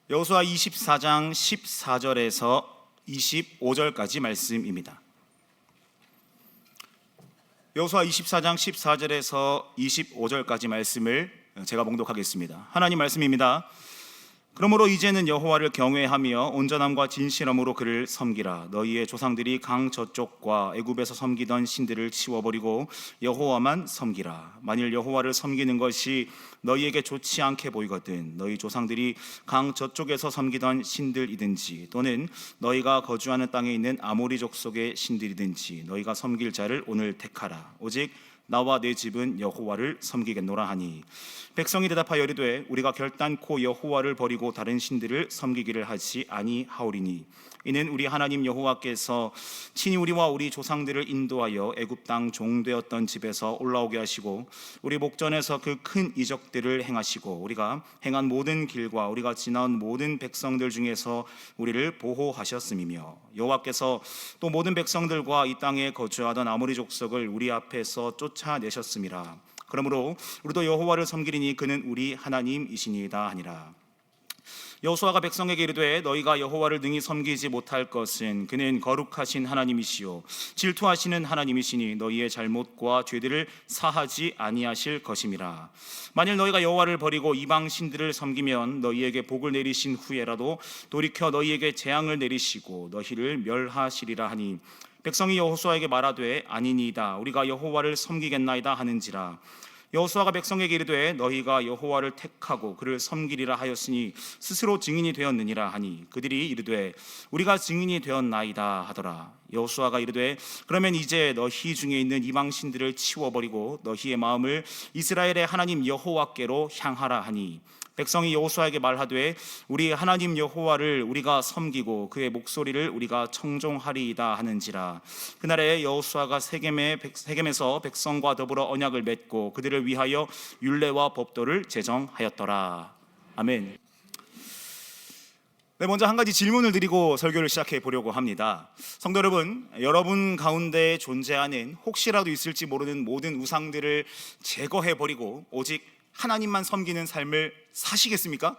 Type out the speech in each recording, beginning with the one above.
여호수아 24장 14절에서 25절까지 말씀입니다. 여호수아 24장 14절에서 25절까지 말씀을 제가 봉독하겠습니다. 하나님 말씀입니다. 그러므로 이제는 여호와를 경외하며 온전함과 진실함으로 그를 섬기라. 너희의 조상들이 강 저쪽과 애굽에서 섬기던 신들을 치워버리고 여호와만 섬기라. 만일 여호와를 섬기는 것이 너희에게 좋지 않게 보이거든 너희 조상들이 강 저쪽에서 섬기던 신들이든지 또는 너희가 거주하는 땅에 있는 아모리 족속의 신들이든지 너희가 섬길 자를 오늘 택하라. 오직 나와 내 집은 여호와를 섬기겠노라 하니 백성이 대답하여 이르되 우리가 결단코 여호와를 버리고 다른 신들을 섬기기를 하지 아니하오리니 이는 우리 하나님 여호와께서 친히 우리와 우리 조상들을 인도하여 애굽 땅 종되었던 집에서 올라오게 하시고 우리 목전에서 그 큰 이적들을 행하시고 우리가 행한 모든 길과 우리가 지나온 모든 백성들 중에서 우리를 보호하셨음이며 여호와께서 또 모든 백성들과 이 땅에 거주하던 아모리 족속을 우리 앞에서 쫓아내셨음이라. 그러므로 우리도 여호와를 섬기리니 그는 우리 하나님이시니이다 하니라. 여호수아가 백성에게 이르되 너희가 여호와를 능히 섬기지 못할 것은 그는 거룩하신 하나님이시요 질투하시는 하나님이시니 너희의 잘못과 죄들을 사하지 아니하실 것임이라. 만일 너희가 여호와를 버리고 이방 신들을 섬기면 너희에게 복을 내리신 후에라도 돌이켜 너희에게 재앙을 내리시고 너희를 멸하시리라 하니 백성이 여호수아에게 말하되 아니니이다 우리가 여호와를 섬기겠나이다 하는지라. 여호수아가 백성에게 이르되 너희가 여호와를 택하고 그를 섬기리라 하였으니 스스로 증인이 되었느니라 하니 그들이 이르되 우리가 증인이 되었나이다 하더라. 여호수아가 이르되 그러면 이제 너희 중에 있는 이방 신들을 치워버리고 너희의 마음을 이스라엘의 하나님 여호와께로 향하라 하니 백성이 여호수아에게 말하되 우리 하나님 여호와를 우리가 섬기고 그의 목소리를 우리가 청종하리이다 하는지라. 그날에 여호수아가 세겜에서 백성과 더불어 언약을 맺고 그들을 위하여 율례와 법도를 제정하였더라. 아멘. 네, 먼저 한 가지 질문을 드리고 설교를 시작해 보려고 합니다. 성도 여러분 가운데 존재하는 혹시라도 있을지 모르는 모든 우상들을 제거해 버리고 오직 하나님만 섬기는 삶을 사시겠습니까?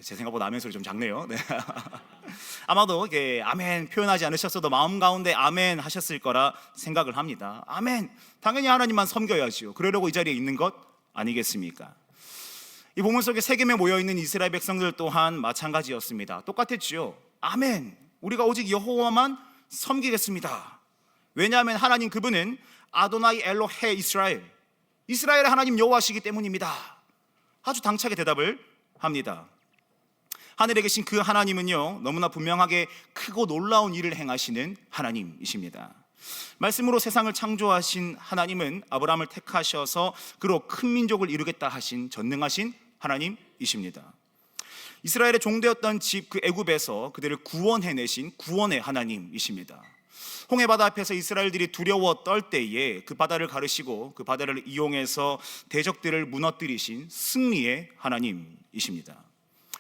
제 생각보다 아멘 소리 좀 작네요. 네. 아마도 아멘 표현하지 않으셨어도 마음 가운데 아멘 하셨을 거라 생각을 합니다. 아멘, 당연히 하나님만 섬겨야지요. 그러려고 이 자리에 있는 것 아니겠습니까? 이 본문 속에 세겜에 모여있는 이스라엘 백성들 또한 마찬가지였습니다. 똑같았지요. 아멘, 우리가 오직 여호와만 섬기겠습니다. 왜냐하면 하나님 그분은 아도나이 엘로헤 이스라엘의 하나님 여호와시기 때문입니다. 아주 당차게 대답을 합니다. 하늘에 계신 그 하나님은요 너무나 분명하게 크고 놀라운 일을 행하시는 하나님이십니다. 말씀으로 세상을 창조하신 하나님은 아브라함을 택하셔서 그로 큰 민족을 이루겠다 하신 전능하신 하나님이십니다. 이스라엘의 종되었던 집 그 애굽에서 그들을 구원해내신 구원의 하나님이십니다. 홍해바다 앞에서 이스라엘들이 두려워 떨 때에 그 바다를 가르시고 그 바다를 이용해서 대적들을 무너뜨리신 승리의 하나님이십니다.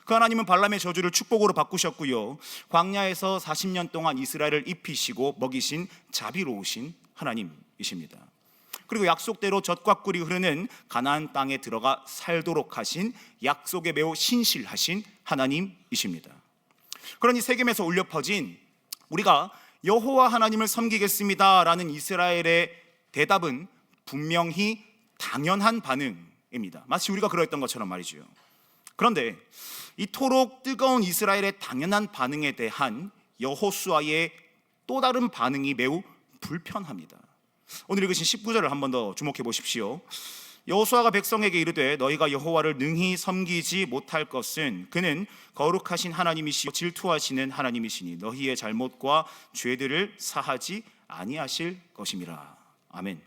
그 하나님은 발람의 저주를 축복으로 바꾸셨고요 광야에서 40년 동안 이스라엘을 입히시고 먹이신 자비로우신 하나님이십니다. 그리고 약속대로 젖과 꿀이 흐르는 가나안 땅에 들어가 살도록 하신 약속에 매우 신실하신 하나님이십니다. 그러니 세겜에서 울려 퍼진 우리가 여호와 하나님을 섬기겠습니다라는 이스라엘의 대답은 분명히 당연한 반응입니다. 마치 우리가 그러했던 것처럼 말이죠. 그런데 이토록 뜨거운 이스라엘의 당연한 반응에 대한 여호수아의 또 다른 반응이 매우 불편합니다. 오늘 읽으신 19절을 한 번 더 주목해 보십시오. 여호수아가 백성에게 이르되 너희가 여호와를 능히 섬기지 못할 것은 그는 거룩하신 하나님이시요 질투하시는 하나님이시니 너희의 잘못과 죄들을 사하지 아니하실 것임이라. 아멘.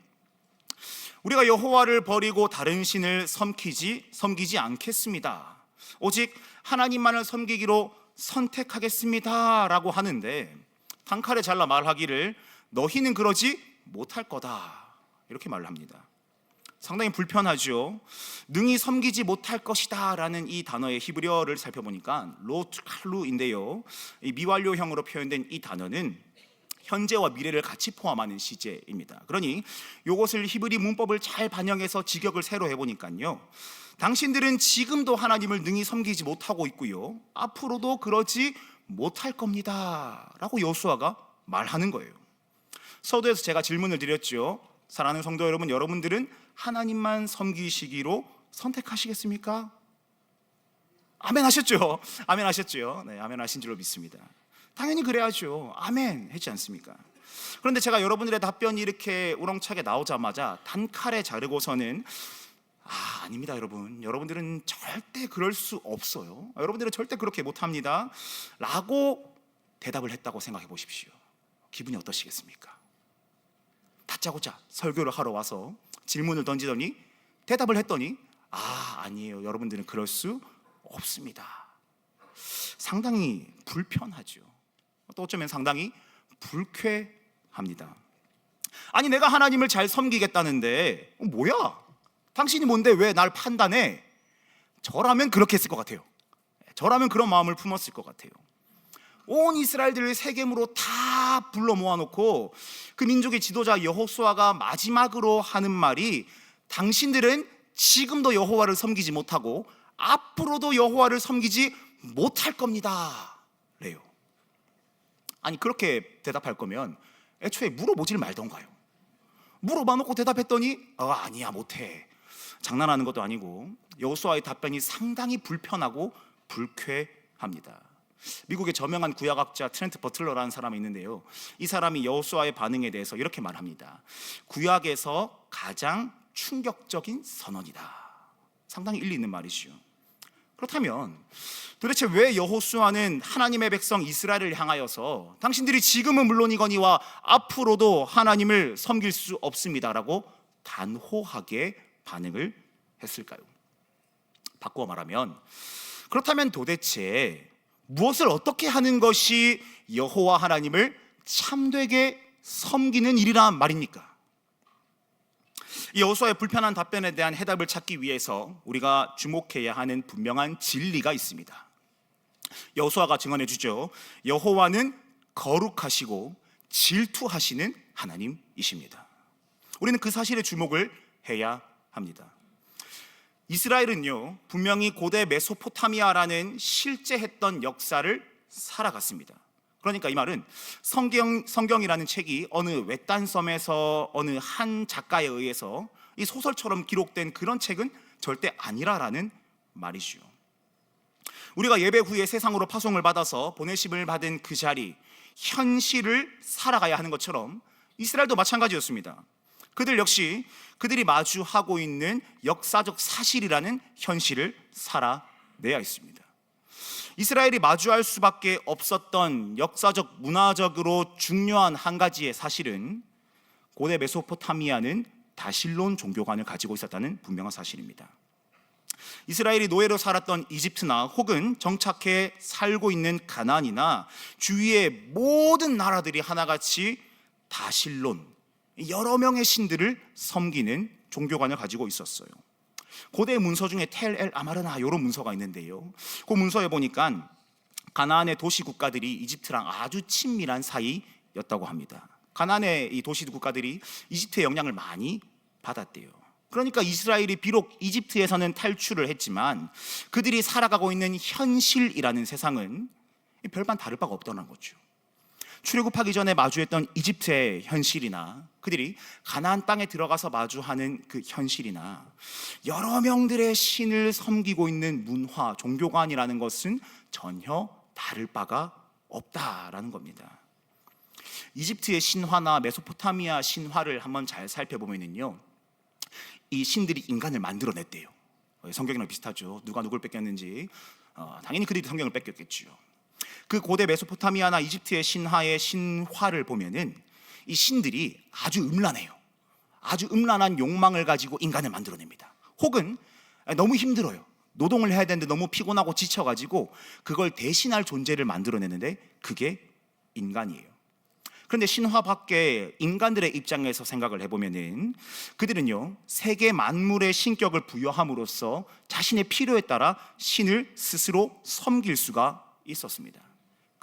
우리가 여호와를 버리고 다른 신을 섬기지 않겠습니다. 오직 하나님만을 섬기기로 선택하겠습니다 라고 하는데 단칼에 잘라 말하기를 너희는 그러지 못할 거다 이렇게 말을 합니다. 상당히 불편하죠. 능히 섬기지 못할 것이다 라는 이 단어의 히브리어를 살펴보니까 로트칼루인데요 이 미완료형으로 표현된 이 단어는 현재와 미래를 같이 포함하는 시제입니다. 그러니 이것을 히브리 문법을 잘 반영해서 직역을 새로 해보니까요 당신들은 지금도 하나님을 능히 섬기지 못하고 있고요, 앞으로도 그러지 못할 겁니다 라고 여호수아가 말하는 거예요. 서두에서 제가 질문을 드렸죠. 사랑하는 성도 여러분, 여러분들은 하나님만 섬기시기로 선택하시겠습니까? 아멘 하셨죠? 아멘 하셨죠? 네, 아멘 하신 줄로 믿습니다. 당연히 그래야죠. 아멘 했지 않습니까? 그런데 제가 여러분들의 답변이 이렇게 우렁차게 나오자마자 단칼에 자르고서는 아닙니다 여러분, 여러분들은 절대 그럴 수 없어요, 여러분들은 절대 그렇게 못합니다 라고 대답을 했다고 생각해 보십시오. 기분이 어떠시겠습니까? 다짜고짜 설교를 하러 와서 질문을 던지더니 대답을 했더니 아니에요, 여러분들은 그럴 수 없습니다. 상당히 불편하죠. 또 어쩌면 상당히 불쾌합니다. 아니, 내가 하나님을 잘 섬기겠다는데 뭐야? 당신이 뭔데 왜 날 판단해? 저라면 그렇게 했을 것 같아요. 저라면 그런 마음을 품었을 것 같아요. 온 이스라엘들을 세겜으로 다 불러 모아놓고 그 민족의 지도자 여호수아가 마지막으로 하는 말이 당신들은 지금도 여호와를 섬기지 못하고 앞으로도 여호와를 섬기지 못할 겁니다 래요. 아니, 그렇게 대답할 거면 애초에 물어보질 말던가요. 물어봐 놓고 대답했더니 아니야 못해, 장난하는 것도 아니고. 여호수아의 답변이 상당히 불편하고 불쾌합니다. 미국의 저명한 구약학자 트렌트 버틀러라는 사람이 있는데요, 이 사람이 여호수아의 반응에 대해서 이렇게 말합니다. 구약에서 가장 충격적인 선언이다. 상당히 일리 있는 말이죠. 그렇다면 도대체 왜 여호수아는 하나님의 백성 이스라엘을 향하여서 당신들이 지금은 물론이거니와 앞으로도 하나님을 섬길 수 없습니다라고 단호하게 반응을 했을까요? 바꾸어 말하면, 그렇다면 도대체 무엇을 어떻게 하는 것이 여호와 하나님을 참되게 섬기는 일이란 말입니까? 이 여호수아의 불편한 답변에 대한 해답을 찾기 위해서 우리가 주목해야 하는 분명한 진리가 있습니다. 여호수아가 증언해 주죠. 여호와는 거룩하시고 질투하시는 하나님이십니다. 우리는 그 사실에 주목을 해야 합니다. 이스라엘은요, 분명히 고대 메소포타미아라는 실제 했던 역사를 살아갔습니다. 그러니까 이 말은 성경이라는 책이 어느 외딴 섬에서 어느 한 작가에 의해서 이 소설처럼 기록된 그런 책은 절대 아니라라는 말이죠. 우리가 예배 후에 세상으로 파송을 받아서 보내심을 받은 그 자리, 현실을 살아가야 하는 것처럼 이스라엘도 마찬가지였습니다. 그들 역시 그들이 마주하고 있는 역사적 사실이라는 현실을 살아내야 했습니다. 이스라엘이 마주할 수밖에 없었던 역사적 문화적으로 중요한 한 가지의 사실은 고대 메소포타미아는 다실론 종교관을 가지고 있었다는 분명한 사실입니다. 이스라엘이 노예로 살았던 이집트나 혹은 정착해 살고 있는 가나안이나 주위의 모든 나라들이 하나같이 다실론, 여러 명의 신들을 섬기는 종교관을 가지고 있었어요. 고대 문서 중에 텔 엘 아마르나 이런 문서가 있는데요, 그 문서에 보니까 가나안의 도시 국가들이 이집트랑 아주 친밀한 사이였다고 합니다. 가나안의 이 도시 국가들이 이집트의 영향을 많이 받았대요. 그러니까 이스라엘이 비록 이집트에서는 탈출을 했지만 그들이 살아가고 있는 현실이라는 세상은 별반 다를 바가 없다는 거죠. 출애굽하기 전에 마주했던 이집트의 현실이나 그들이 가나안 땅에 들어가서 마주하는 그 현실이나 여러 명들의 신을 섬기고 있는 문화, 종교관이라는 것은 전혀 다를 바가 없다라는 겁니다. 이집트의 신화나 메소포타미아 신화를 한번 잘 살펴보면요, 이 신들이 인간을 만들어냈대요. 성경이랑 비슷하죠. 누가 누굴 뺏겼는지 당연히 그들이 성경을 뺏겼겠죠. 그 고대 메소포타미아나 이집트의 신화의 신화를 보면은 이 신들이 아주 음란해요. 아주 음란한 욕망을 가지고 인간을 만들어냅니다. 혹은 너무 힘들어요. 노동을 해야 되는데 너무 피곤하고 지쳐가지고 그걸 대신할 존재를 만들어내는데 그게 인간이에요. 그런데 신화 밖에 인간들의 입장에서 생각을 해보면은 그들은요, 세계 만물의 신격을 부여함으로써 자신의 필요에 따라 신을 스스로 섬길 수가 있었습니다.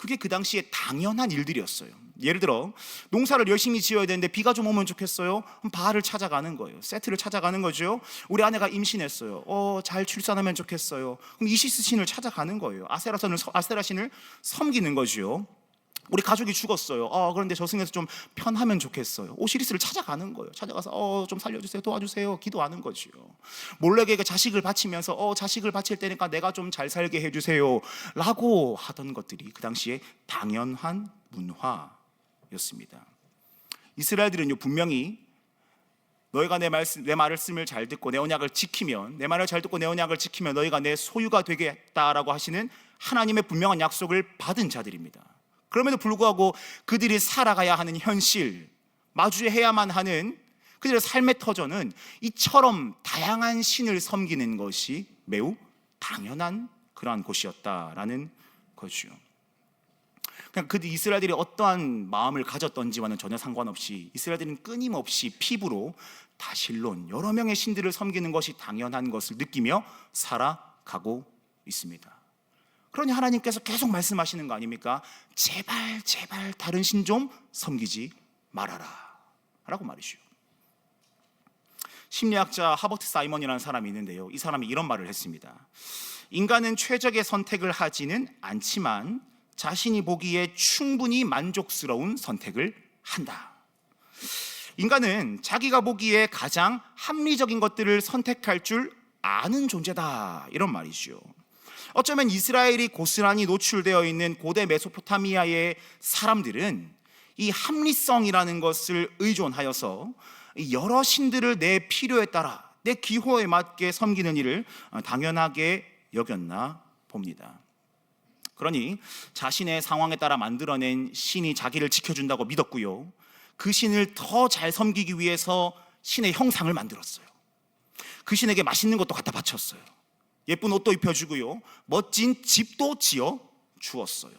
그게 그 당시에 당연한 일들이었어요. 예를 들어 농사를 열심히 지어야 되는데 비가 좀 오면 좋겠어요. 그럼 바알을 찾아가는 거예요. 세트를 찾아가는 거죠. 우리 아내가 임신했어요. 잘 출산하면 좋겠어요. 그럼 이시스 신을 찾아가는 거예요. 아세라 신을 섬기는 거죠. 우리 가족이 죽었어요. 그런데 저승에서 좀 편하면 좋겠어요. 오시리스를 찾아가는 거예요. 찾아가서 좀 살려주세요, 도와주세요, 기도하는 거죠. 몰래게 자식을 바치면서 자식을 바칠 때니까 내가 좀 잘 살게 해주세요 라고 하던 것들이 그 당시에 당연한 문화였습니다. 이스라엘들은요, 분명히 너희가 내 말씀을 잘 듣고 내 언약을 지키면, 내 말을 잘 듣고 내 언약을 지키면 너희가 내 소유가 되겠다라고 하시는 하나님의 분명한 약속을 받은 자들입니다. 그럼에도 불구하고 그들이 살아가야 하는 현실, 마주해야만 하는 그들의 삶의 터전은 이처럼 다양한 신을 섬기는 것이 매우 당연한 그러한 곳이었다라는 거죠. 그냥 그 이스라엘들이 어떠한 마음을 가졌던지와는 전혀 상관없이 이스라엘들은 끊임없이 피부로 다실론, 여러 명의 신들을 섬기는 것이 당연한 것을 느끼며 살아가고 있습니다. 그러니 하나님께서 계속 말씀하시는 거 아닙니까? 제발 다른 신 좀 섬기지 말아라 라고 말이죠. 심리학자 하버트 사이먼이라는 사람이 있는데요, 이 사람이 이런 말을 했습니다. 인간은 최적의 선택을 하지는 않지만 자신이 보기에 충분히 만족스러운 선택을 한다. 인간은 자기가 보기에 가장 합리적인 것들을 선택할 줄 아는 존재다, 이런 말이죠. 어쩌면 이스라엘이 고스란히 노출되어 있는 고대 메소포타미아의 사람들은 이 합리성이라는 것을 의존하여서 여러 신들을 내 필요에 따라, 내 기호에 맞게 섬기는 일을 당연하게 여겼나 봅니다. 그러니 자신의 상황에 따라 만들어낸 신이 자기를 지켜준다고 믿었고요, 그 신을 더 잘 섬기기 위해서 신의 형상을 만들었어요. 그 신에게 맛있는 것도 갖다 바쳤어요. 예쁜 옷도 입혀주고요, 멋진 집도 지어 주었어요.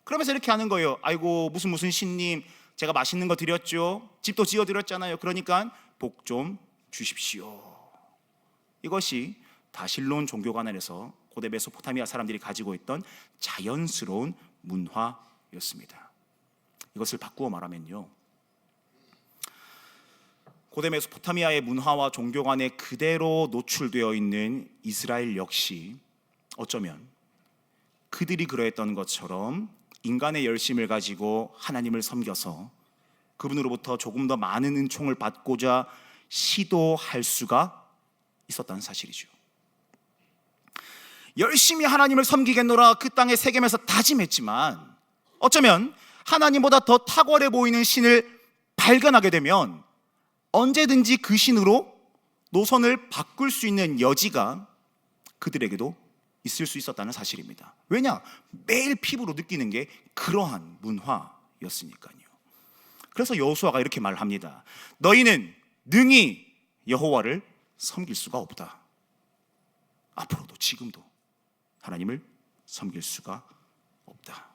그러면서 이렇게 하는 거예요. 아이고, 무슨 신님, 제가 맛있는 거 드렸죠, 집도 지어 드렸잖아요. 그러니까 복 좀 주십시오. 이것이 다실론 종교관 안에서 고대 메소포타미아 사람들이 가지고 있던 자연스러운 문화였습니다. 이것을 바꾸어 말하면요, 고대 메소포타미아의 문화와 종교관에 그대로 노출되어 있는 이스라엘 역시 어쩌면 그들이 그러했던 것처럼 인간의 열심을 가지고 하나님을 섬겨서 그분으로부터 조금 더 많은 은총을 받고자 시도할 수가 있었다는 사실이죠. 열심히 하나님을 섬기겠노라 그 땅에 새기면서 다짐했지만 어쩌면 하나님보다 더 탁월해 보이는 신을 발견하게 되면 언제든지 그 신으로 노선을 바꿀 수 있는 여지가 그들에게도 있을 수 있었다는 사실입니다. 왜냐? 매일 피부로 느끼는 게 그러한 문화였으니까요. 그래서 여호수아가 이렇게 말합니다. 너희는 능히 여호와를 섬길 수가 없다. 앞으로도 지금도 하나님을 섬길 수가 없다.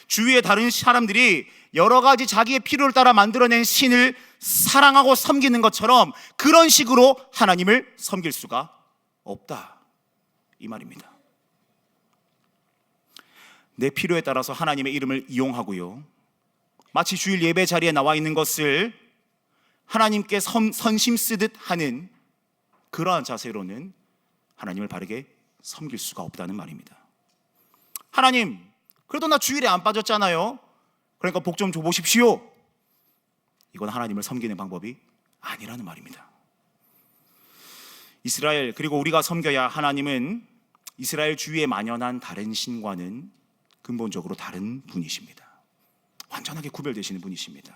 주위의 다른 사람들이 여러 가지 자기의 필요를 따라 만들어낸 신을 사랑하고 섬기는 것처럼 그런 식으로 하나님을 섬길 수가 없다, 이 말입니다. 내 필요에 따라서 하나님의 이름을 이용하고요, 마치 주일 예배 자리에 나와 있는 것을 하나님께 선심 쓰듯 하는 그러한 자세로는 하나님을 바르게 섬길 수가 없다는 말입니다. 하나님, 그래도 나 주일에 안 빠졌잖아요. 그러니까 복 좀 줘보십시오. 이건 하나님을 섬기는 방법이 아니라는 말입니다. 이스라엘, 그리고 우리가 섬겨야 하나님은 이스라엘 주위에 만연한 다른 신과는 근본적으로 다른 분이십니다. 완전하게 구별되시는 분이십니다.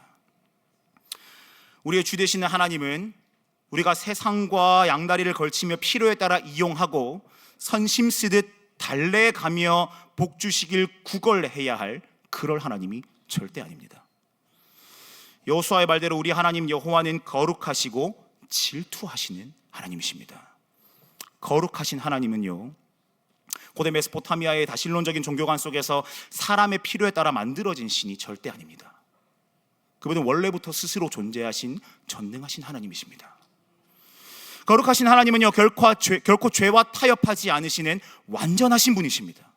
우리의 주 되시는 하나님은 우리가 세상과 양다리를 걸치며 필요에 따라 이용하고 선심 쓰듯 달래가며 복 주시길 구걸해야 할 그럴 하나님이 절대 아닙니다. 여호수아의 말대로 우리 하나님 여호와는 거룩하시고 질투하시는 하나님이십니다. 거룩하신 하나님은요, 고대 메소포타미아의 다실론적인 종교관 속에서 사람의 필요에 따라 만들어진 신이 절대 아닙니다. 그분은 원래부터 스스로 존재하신 전능하신 하나님이십니다. 거룩하신 하나님은요, 결코 죄와 타협하지 않으시는 완전하신 분이십니다.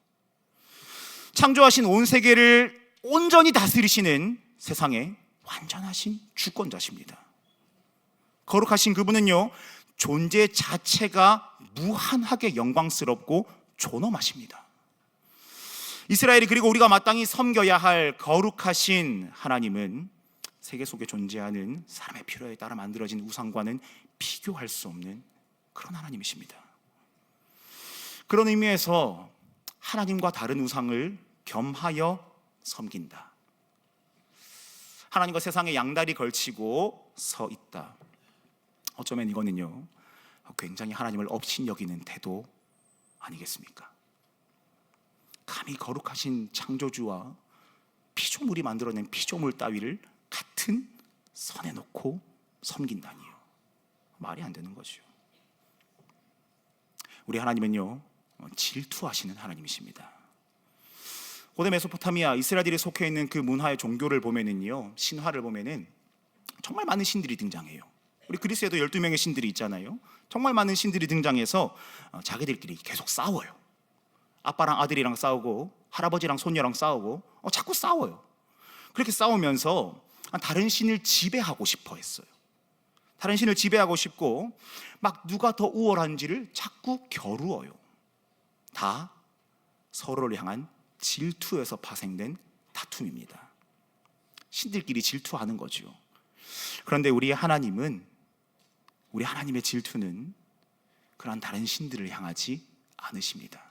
창조하신 온 세계를 온전히 다스리시는 세상의 완전하신 주권자십니다. 거룩하신 그분은요, 존재 자체가 무한하게 영광스럽고 존엄하십니다. 이스라엘이 그리고 우리가 마땅히 섬겨야 할 거룩하신 하나님은 세계 속에 존재하는 사람의 필요에 따라 만들어진 우상과는 비교할 수 없는 그런 하나님이십니다. 그런 의미에서 하나님과 다른 우상을 겸하여 섬긴다, 하나님과 세상에 양다리 걸치고 서 있다, 어쩌면 이거는요 굉장히 하나님을 업신여기는 태도 아니겠습니까? 감히 거룩하신 창조주와 피조물이 만들어낸 피조물 따위를 같은 선에 놓고 섬긴다니요, 말이 안 되는 거죠. 우리 하나님은요 질투하시는 하나님이십니다. 고대 메소포타미아 이스라엘이 속해 있는 그 문화의 종교를 보면은요, 신화를 보면은 정말 많은 신들이 등장해요. 우리 그리스에도 12명의 신들이 있잖아요. 정말 많은 신들이 등장해서 자기들끼리 계속 싸워요. 아빠랑 아들이랑 싸우고 할아버지랑 손녀랑 싸우고 자꾸 싸워요. 그렇게 싸우면서 다른 신을 지배하고 싶어 했어요. 다른 신을 지배하고 싶고 막 누가 더 우월한지를 자꾸 겨루어요. 다 서로를 향한 질투에서 파생된 다툼입니다. 신들끼리 질투하는 거죠. 그런데 우리 하나님의 질투는 그러한 다른 신들을 향하지 않으십니다.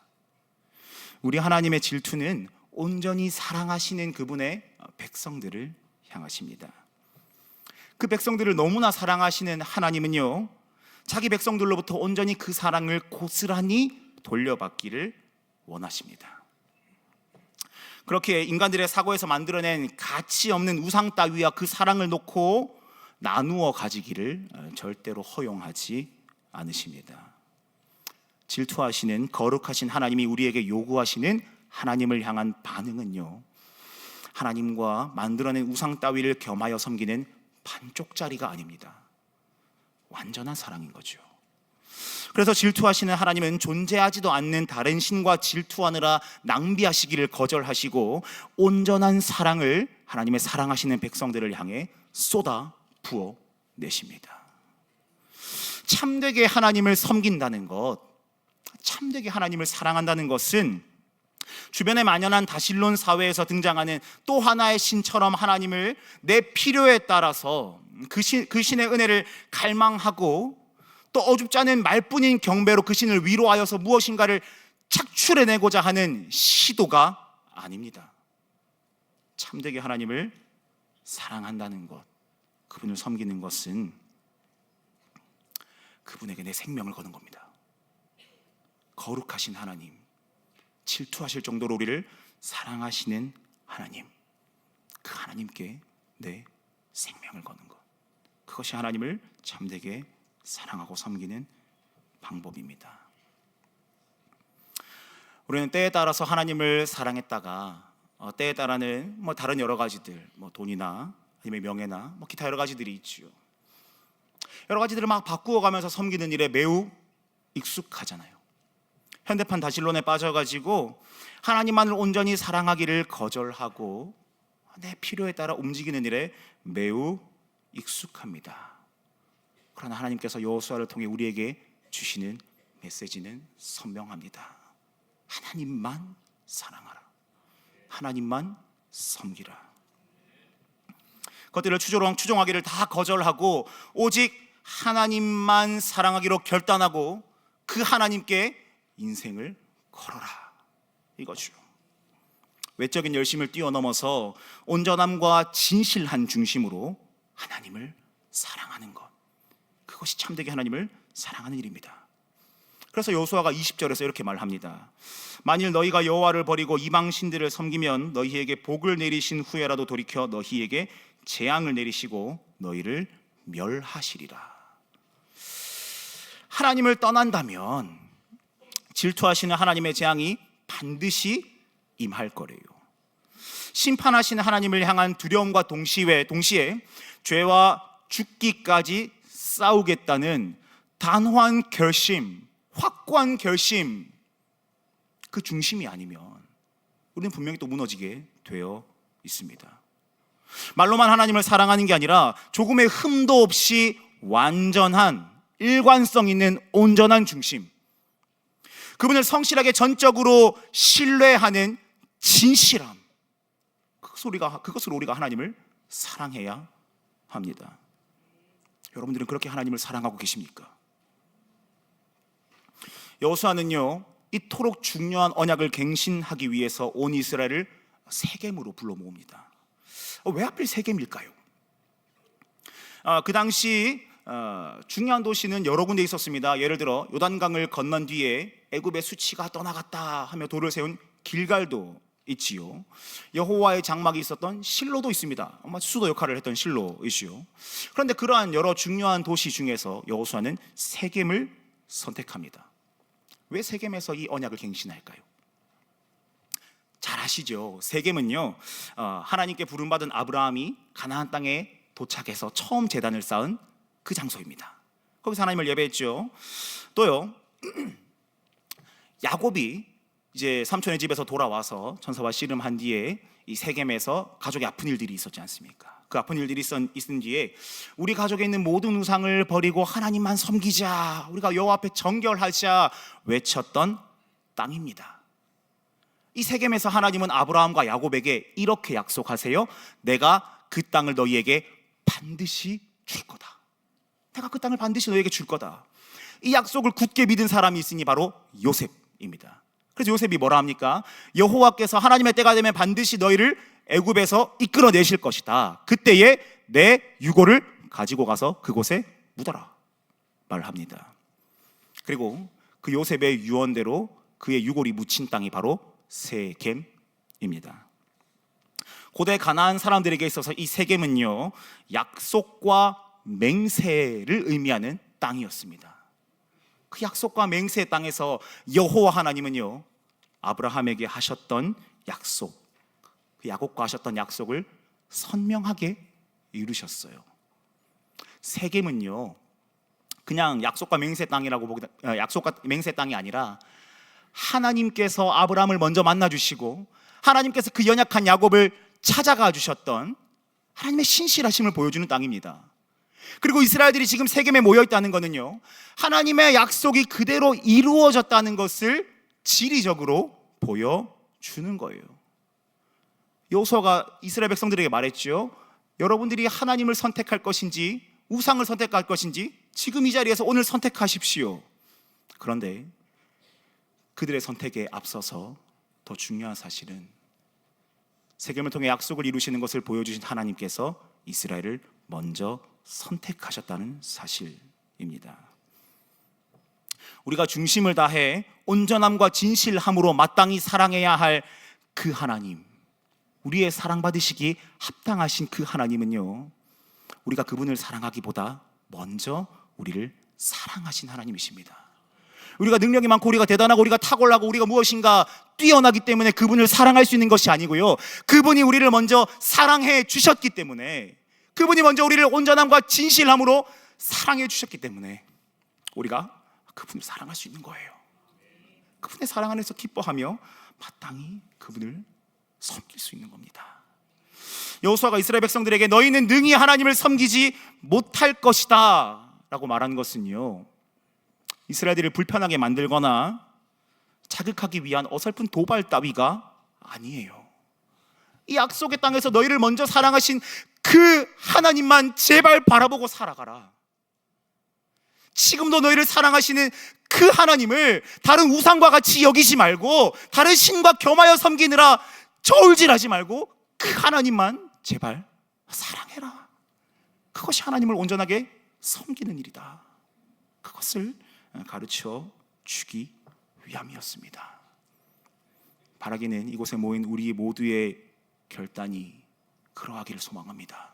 우리 하나님의 질투는 온전히 사랑하시는 그분의 백성들을 향하십니다. 그 백성들을 너무나 사랑하시는 하나님은요, 자기 백성들로부터 온전히 그 사랑을 고스란히 돌려받기를 원하십니다. 그렇게 인간들의 사고에서 만들어낸 가치 없는 우상 따위와 그 사랑을 놓고 나누어 가지기를 절대로 허용하지 않으십니다. 질투하시는 거룩하신 하나님이 우리에게 요구하시는 하나님을 향한 반응은요, 하나님과 만들어낸 우상 따위를 겸하여 섬기는 반쪽짜리가 아닙니다. 완전한 사랑인 거죠. 그래서 질투하시는 하나님은 존재하지도 않는 다른 신과 질투하느라 낭비하시기를 거절하시고 온전한 사랑을 하나님의 사랑하시는 백성들을 향해 쏟아 부어 내십니다. 참되게 하나님을 섬긴다는 것, 참되게 하나님을 사랑한다는 것은 주변에 만연한 다실론 사회에서 등장하는 또 하나의 신처럼 하나님을 내 필요에 따라서 그 신의 은혜를 갈망하고 또 어줍지 않은 말뿐인 경배로 그 신을 위로하여서 무엇인가를 착출해내고자 하는 시도가 아닙니다. 참되게 하나님을 사랑한다는 것, 그분을 섬기는 것은 그분에게 내 생명을 거는 겁니다. 거룩하신 하나님, 질투하실 정도로 우리를 사랑하시는 하나님, 그 하나님께 내 생명을 거는 것, 그것이 하나님을 참되게 사랑하고 섬기는 방법입니다. 우리는 때에 따라서 하나님을 사랑했다가 때에 따라는 다른 여러 가지들, 돈이나 아니면 명예나 기타 여러 가지들이 있죠. 여러 가지들을 막 바꾸어가면서 섬기는 일에 매우 익숙하잖아요. 현대판 다실론에 빠져가지고 하나님만을 온전히 사랑하기를 거절하고 내 필요에 따라 움직이는 일에 매우 익숙합니다. 그러나 하나님께서 여호수아를 통해 우리에게 주시는 메시지는 선명합니다. 하나님만 사랑하라, 하나님만 섬기라. 그것들을 추종하기를 다 거절하고 오직 하나님만 사랑하기로 결단하고 그 하나님께 인생을 걸어라, 이거죠. 외적인 열심을 뛰어넘어서 온전함과 진실한 중심으로 하나님을 사랑하는 것, 그것이 참되게 하나님을 사랑하는 일입니다. 그래서 여호수아가 20절에서 이렇게 말합니다. 만일 너희가 여호와를 버리고 이방 신들을 섬기면 너희에게 복을 내리신 후에라도 돌이켜 너희에게 재앙을 내리시고 너희를 멸하시리라. 하나님을 떠난다면 질투하시는 하나님의 재앙이 반드시 임할 거래요. 심판하시는 하나님을 향한 두려움과 동시에 죄와 죽기까지 싸우겠다는 단호한 결심, 확고한 결심, 그 중심이 아니면 우리는 분명히 또 무너지게 되어 있습니다. 말로만 하나님을 사랑하는 게 아니라 조금의 흠도 없이 완전한 일관성 있는 온전한 중심, 그분을 성실하게 전적으로 신뢰하는 진실함, 그것으로 우리가 하나님을 사랑해야 합니다. 여러분들은 그렇게 하나님을 사랑하고 계십니까? 여호수아는요, 이토록 중요한 언약을 갱신하기 위해서 온 이스라엘을 세겜으로 불러 모읍니다. 왜 하필 세겜일까요? 그 당시 중요한 도시는 여러 군데 있었습니다. 예를 들어 요단강을 건넌 뒤에 애굽의 수치가 떠나갔다 하며 돌을 세운 길갈도 있지요. 여호와의 장막이 있었던 실로도 있습니다. 아마 수도 역할을 했던 실로이시요. 그런데 그러한 여러 중요한 도시 중에서 여호수아는 세겜을 선택합니다. 왜 세겜에서 이 언약을 갱신할까요? 잘 아시죠? 세겜은요, 하나님께 부름받은 아브라함이 가나안 땅에 도착해서 처음 제단을 쌓은 그 장소입니다. 거기서 하나님을 예배했죠. 또요, 야곱이 이제 삼촌의 집에서 돌아와서 천사와 씨름한 뒤에 이 세겜에서 가족의 아픈 일들이 있었지 않습니까? 그 아픈 일들이 있은 뒤에 우리 가족에 있는 모든 우상을 버리고 하나님만 섬기자, 우리가 여호와 앞에 정결하자 외쳤던 땅입니다. 이 세겜에서 하나님은 아브라함과 야곱에게 이렇게 약속하세요. 내가 그 땅을 너희에게 반드시 줄 거다. 내가 그 땅을 반드시 너희에게 줄 거다. 이 약속을 굳게 믿은 사람이 있으니 바로 요셉입니다. 그래서 요셉이 뭐라 합니까? 여호와께서 하나님의 때가 되면 반드시 너희를 애굽에서 이끌어내실 것이다. 그때에 내 유고를 가지고 가서 그곳에 묻어라 말합니다. 그리고 그 요셉의 유언대로 그의 유골이 묻힌 땅이 바로 세겜입니다. 고대 가나안 사람들에게 있어서 이 세겜은요, 약속과 맹세를 의미하는 땅이었습니다. 그 약속과 맹세의 땅에서 여호와 하나님은요, 아브라함에게 하셨던 약속, 그 야곱과 하셨던 약속을 선명하게 이루셨어요. 세겜은요, 그냥 약속과 맹세 땅이라고 약속과 맹세 땅이 아니라 하나님께서 아브라함을 먼저 만나 주시고 하나님께서 그 연약한 야곱을 찾아가 주셨던 하나님의 신실하심을 보여주는 땅입니다. 그리고 이스라엘들이 지금 세겜에 모여 있다는 것은요, 하나님의 약속이 그대로 이루어졌다는 것을 지리적으로 보여주는 거예요. 여호수아가 이스라엘 백성들에게 말했죠. 여러분들이 하나님을 선택할 것인지 우상을 선택할 것인지 지금 이 자리에서 오늘 선택하십시오. 그런데 그들의 선택에 앞서서 더 중요한 사실은 세겜을 통해 약속을 이루시는 것을 보여주신 하나님께서 이스라엘을 먼저 선택하셨다는 사실입니다. 우리가 중심을 다해 온전함과 진실함으로 마땅히 사랑해야 할 그 하나님, 우리의 사랑받으시기 합당하신 그 하나님은요, 우리가 그분을 사랑하기보다 먼저 우리를 사랑하신 하나님이십니다. 우리가 능력이 많고 우리가 대단하고 우리가 탁월하고 우리가 무엇인가 뛰어나기 때문에 그분을 사랑할 수 있는 것이 아니고요, 그분이 우리를 먼저 사랑해 주셨기 때문에, 그분이 먼저 우리를 온전함과 진실함으로 사랑해 주셨기 때문에 우리가 그분을 사랑할 수 있는 거예요. 그분의 사랑 안에서 기뻐하며 마땅히 그분을 섬길 수 있는 겁니다. 여호수아가 이스라엘 백성들에게 너희는 능히 하나님을 섬기지 못할 것이다 라고 말한 것은요, 이스라엘들을 불편하게 만들거나 자극하기 위한 어설픈 도발 따위가 아니에요. 이 약속의 땅에서 너희를 먼저 사랑하신 그 하나님만 제발 바라보고 살아가라. 지금도 너희를 사랑하시는 그 하나님을 다른 우상과 같이 여기지 말고 다른 신과 겸하여 섬기느라 저울질하지 말고 그 하나님만 제발 사랑해라. 그것이 하나님을 온전하게 섬기는 일이다. 그것을 가르쳐 주기 위함이었습니다. 바라기는 이곳에 모인 우리 모두의 결단이 그러하기를 소망합니다.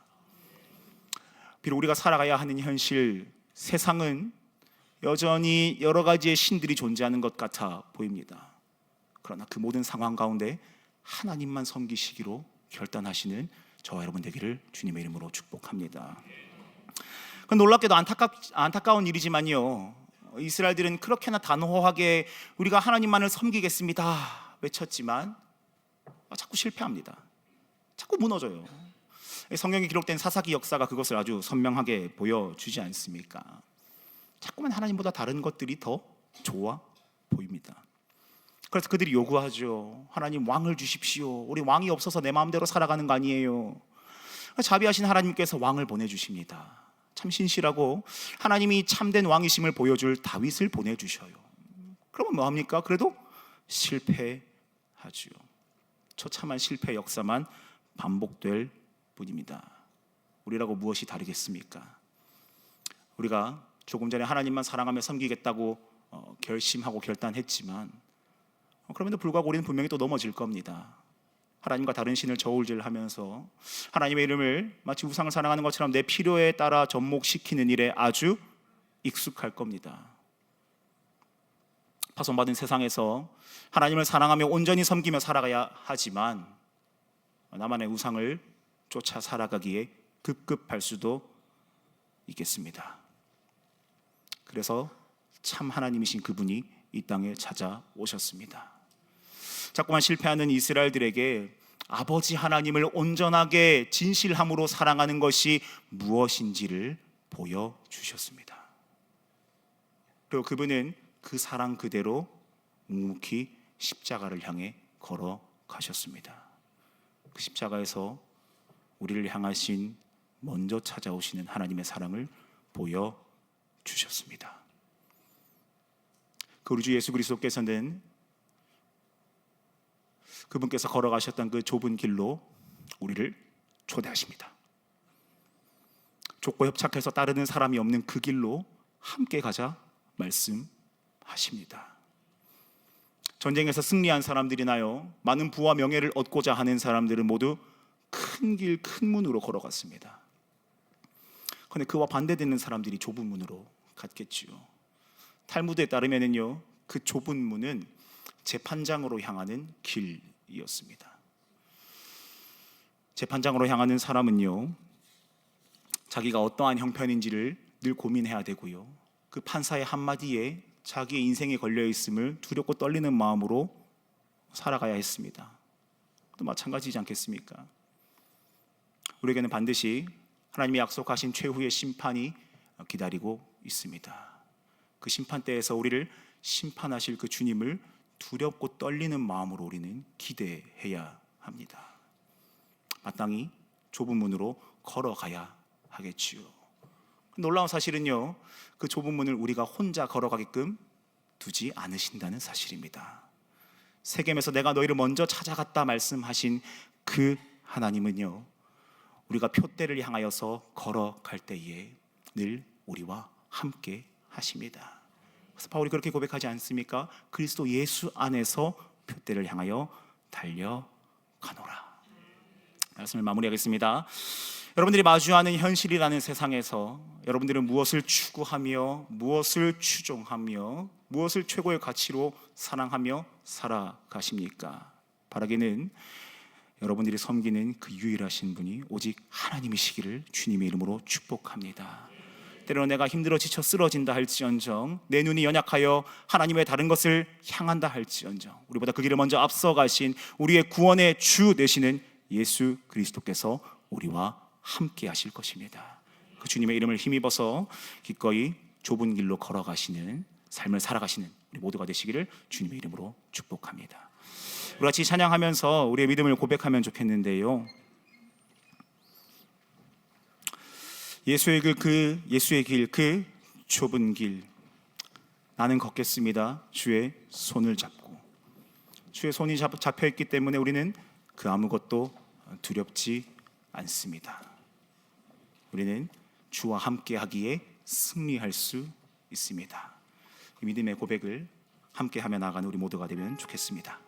비록 우리가 살아가야 하는 현실, 세상은 여전히 여러 가지의 신들이 존재하는 것 같아 보입니다. 그러나 그 모든 상황 가운데 하나님만 섬기시기로 결단하시는 저와 여러분 되기를 주님의 이름으로 축복합니다. 놀랍게도 안타까운 일이지만요, 이스라엘들은 그렇게나 단호하게 우리가 하나님만을 섬기겠습니다 외쳤지만 자꾸 실패합니다. 자꾸 무너져요. 성경에 기록된 사사기 역사가 그것을 아주 선명하게 보여주지 않습니까? 자꾸만 하나님보다 다른 것들이 더 좋아 보입니다. 그래서 그들이 요구하죠. 하나님, 왕을 주십시오. 우리 왕이 없어서 내 마음대로 살아가는 거 아니에요. 자비하신 하나님께서 왕을 보내주십니다. 참 신실하고 하나님이 참된 왕이심을 보여줄 다윗을 보내주셔요. 그러면 뭐합니까? 그래도 실패하죠. 처참한 실패 역사만 반복될 뿐입니다. 우리라고 무엇이 다르겠습니까? 우리가 조금 전에 하나님만 사랑하며 섬기겠다고 결심하고 결단했지만 그럼에도 불구하고 우리는 분명히 또 넘어질 겁니다. 하나님과 다른 신을 저울질하면서 하나님의 이름을 마치 우상을 사랑하는 것처럼 내 필요에 따라 접목시키는 일에 아주 익숙할 겁니다. 파손받은 세상에서 하나님을 사랑하며 온전히 섬기며 살아가야 하지만 나만의 우상을 쫓아 살아가기에 급급할 수도 있겠습니다. 그래서 참 하나님이신 그분이 이 땅에 찾아오셨습니다. 자꾸만 실패하는 이스라엘들에게 아버지 하나님을 온전하게 진실함으로 사랑하는 것이 무엇인지를 보여주셨습니다. 그리고 그분은 그 사랑 그대로 묵묵히 십자가를 향해 걸어가셨습니다. 그 십자가에서 우리를 향하신 먼저 찾아오시는 하나님의 사랑을 보여주셨습니다. 그 우리 주 예수 그리스도께서는 그분께서 걸어가셨던 그 좁은 길로 우리를 초대하십니다. 좁고 협착해서 따르는 사람이 없는 그 길로 함께 가자 말씀하십니다. 전쟁에서 승리한 사람들이나요, 많은 부와 명예를 얻고자 하는 사람들은 모두 큰 길, 큰 문으로 걸어갔습니다. 그런데 그와 반대되는 사람들이 좁은 문으로 갔겠지요. 탈무드에 따르면요, 그 좁은 문은 재판장으로 향하는 길이었습니다. 재판장으로 향하는 사람은요, 자기가 어떠한 형편인지를 늘 고민해야 되고요, 그 판사의 한마디에 자기의 인생이 걸려있음을 두렵고 떨리는 마음으로 살아가야 했습니다. 또 마찬가지지 않겠습니까? 우리에게는 반드시 하나님이 약속하신 최후의 심판이 기다리고 있습니다. 그 심판대에서 우리를 심판하실 그 주님을 두렵고 떨리는 마음으로 우리는 기대해야 합니다. 마땅히 좁은 문으로 걸어가야 하겠지요. 놀라운 사실은요, 그 좁은 문을 우리가 혼자 걸어가게끔 두지 않으신다는 사실입니다. 세겜에서 내가 너희를 먼저 찾아갔다 말씀하신 그 하나님은요, 우리가 표대를 향하여서 걸어갈 때에 늘 우리와 함께 하십니다. 그래서 바울이 그렇게 고백하지 않습니까? 그리스도 예수 안에서 표대를 향하여 달려가노라. 말씀을 마무리하겠습니다. 여러분들이 마주하는 현실이라는 세상에서 여러분들은 무엇을 추구하며 무엇을 추종하며 무엇을 최고의 가치로 사랑하며 살아가십니까? 바라기는 여러분들이 섬기는 그 유일하신 분이 오직 하나님이시기를 주님의 이름으로 축복합니다. 때로는 내가 힘들어 지쳐 쓰러진다 할지언정, 내 눈이 연약하여 하나님의 다른 것을 향한다 할지언정, 우리보다 그 길을 먼저 앞서가신 우리의 구원의 주 되시는 예수 그리스도께서 우리와 함께 하실 것입니다. 그 주님의 이름을 힘입어서 기꺼이 좁은 길로 걸어가시는 삶을 살아가시는 우리 모두가 되시기를 주님의 이름으로 축복합니다. 우리 같이 찬양하면서 우리의 믿음을 고백하면 좋겠는데요, 예수의 길, 그 좁은 길, 나는 걷겠습니다. 주의 손을 잡고. 주의 손이 잡혀있기 때문에 우리는 그 아무것도 두렵지 않습니다. 우리는 주와 함께 하기에 승리할 수 있습니다. 이 믿음의 고백을 함께 하며 나가는 우리 모두가 되면 좋겠습니다.